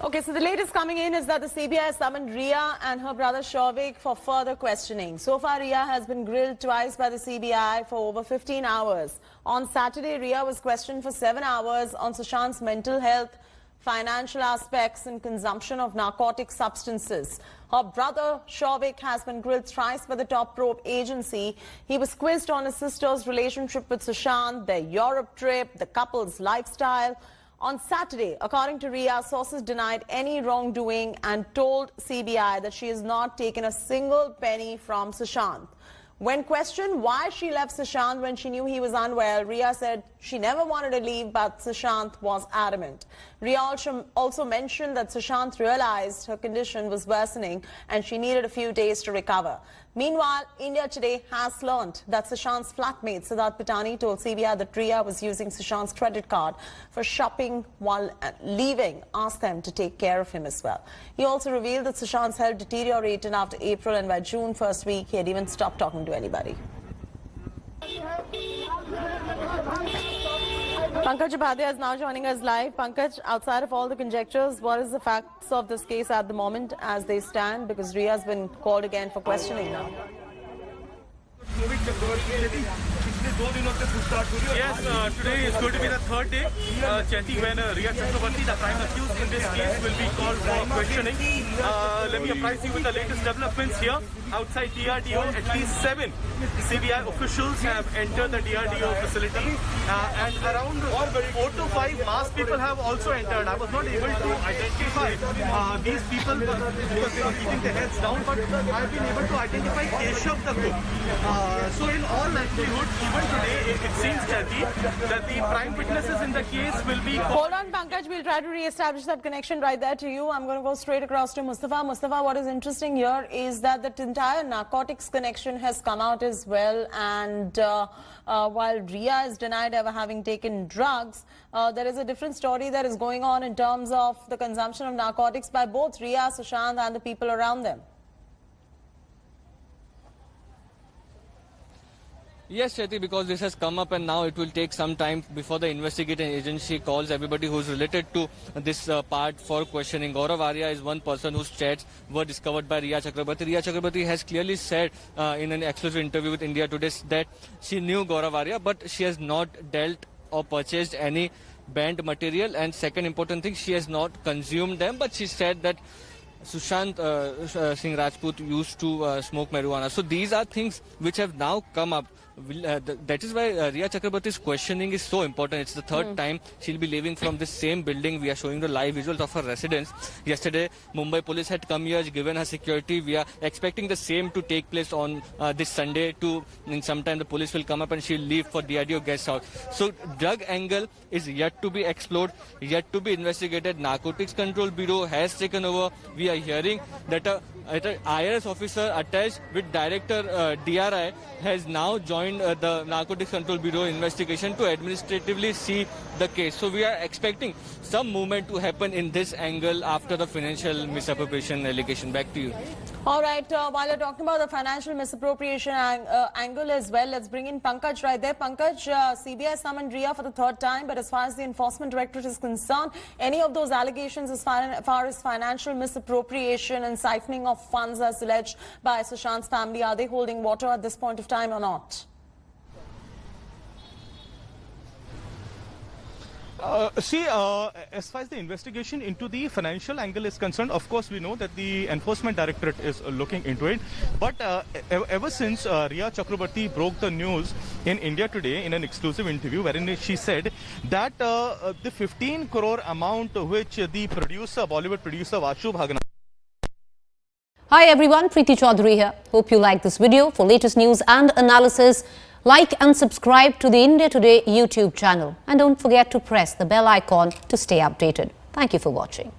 Okay, so the latest coming in is that the CBI summoned Ria and her brother Shouvik for further questioning. So far, Ria has been grilled twice by the CBI for over 15 hours. On Saturday, Ria was questioned for 7 hours on Sushant's mental health, financial aspects and consumption of narcotic substances. Her brother Shouvik has been grilled thrice by the top probe agency. He was quizzed on his sister's relationship with Sushant, their Europe trip, the couple's lifestyle. On Saturday, according to Ria, sources denied any wrongdoing and told CBI that she has not taken a single penny from Sushant. When questioned why she left Sushant when she knew he was unwell, Ria said she never wanted to leave, but Sushant was adamant. Ria also mentioned that Sushant realized her condition was worsening and she needed a few days to recover. Meanwhile, India Today has learnt that Sushant's flatmate, Siddharth Pitani, told CBI that Ria was using Sushant's credit card for shopping while leaving, asked them to take care of him as well. He also revealed that Sushant's health deteriorated after April, and by June first week, he had even stopped talking to anybody. Pankaj Upadhyay is now joining us live. Pankaj, outside of all the conjectures, what is the facts of this case at the moment as they stand? Because Ria has been called again for questioning now. Yes, today is going to be the third day, Chetty, when Ria Chakrabarti, the prime accused in this case, will be called for questioning. Let me apprise you with the latest developments here. Outside DRDO, at least 7 CBI officials have entered the DRDO facility, and around 4 to 5 masked people have also entered. I was not able to identify these people because they were keeping their heads down, but I've been able to identify Keshav the cook. So in all likelihood, even today, it seems, Chetty, that the prime witnesses in the case will be... Hold on, Pankaj, we'll try to re-establish that connection right there to you. I'm going to go straight across to Mustafa. Mustafa, what is interesting here is that the entire narcotics connection has come out as well, and while Ria is denied ever having taken drugs, there is a different story that is going on in terms of the consumption of narcotics by both Ria, Sushant and the people around them. Yes, Chetty, because this has come up and now it will take some time before the investigating agency calls everybody who is related to this part for questioning. Gaurav Arya is one person whose chats were discovered by Ria Chakrabarti. Ria Chakrabarti has clearly said in an exclusive interview with India Today that she knew Gaurav Arya, but she has not dealt or purchased any banned material. And second important thing, she has not consumed them, but she said that Sushant Singh Rajput used to smoke marijuana. So these are things which have now come up. That is why Ria Chakrabarti's questioning is so important. It's the third time she'll be leaving from this same building. We are showing the live visuals of her residence. Yesterday, Mumbai police had come here, given her security. We are expecting the same to take place on this Sunday. In some time, the police will come up and she'll leave for DRDO guest house. So, drug angle is yet to be explored, yet to be investigated. Narcotics Control Bureau has taken over. We are hearing that an IRS officer attached with Director DRI has now joined the Narcotics Control Bureau investigation to administratively see the case. So we are expecting some movement to happen in this angle after the financial misappropriation allegation. Back to you. All right, while you're talking about the financial misappropriation angle as well, let's bring in Pankaj right there. Pankaj, CBI summoned Ria for the third time, but as far as the Enforcement Directorate is concerned, any of those allegations as far as financial misappropriation and siphoning of funds as alleged by Sushant's family, are they holding water at this point of time or not? As far as the investigation into the financial angle is concerned, of course, we know that the Enforcement Directorate is looking into it. But ever since Ria Chakrabarti broke the news in India Today in an exclusive interview, wherein she said that the 15 crore amount which the producer, Bollywood producer Vashu Bhagna. Hi everyone, Preeti Chaudhary here. Hope you like this video. For latest news and analysis, like and subscribe to the India Today YouTube channel. And don't forget to press the bell icon to stay updated. Thank you for watching.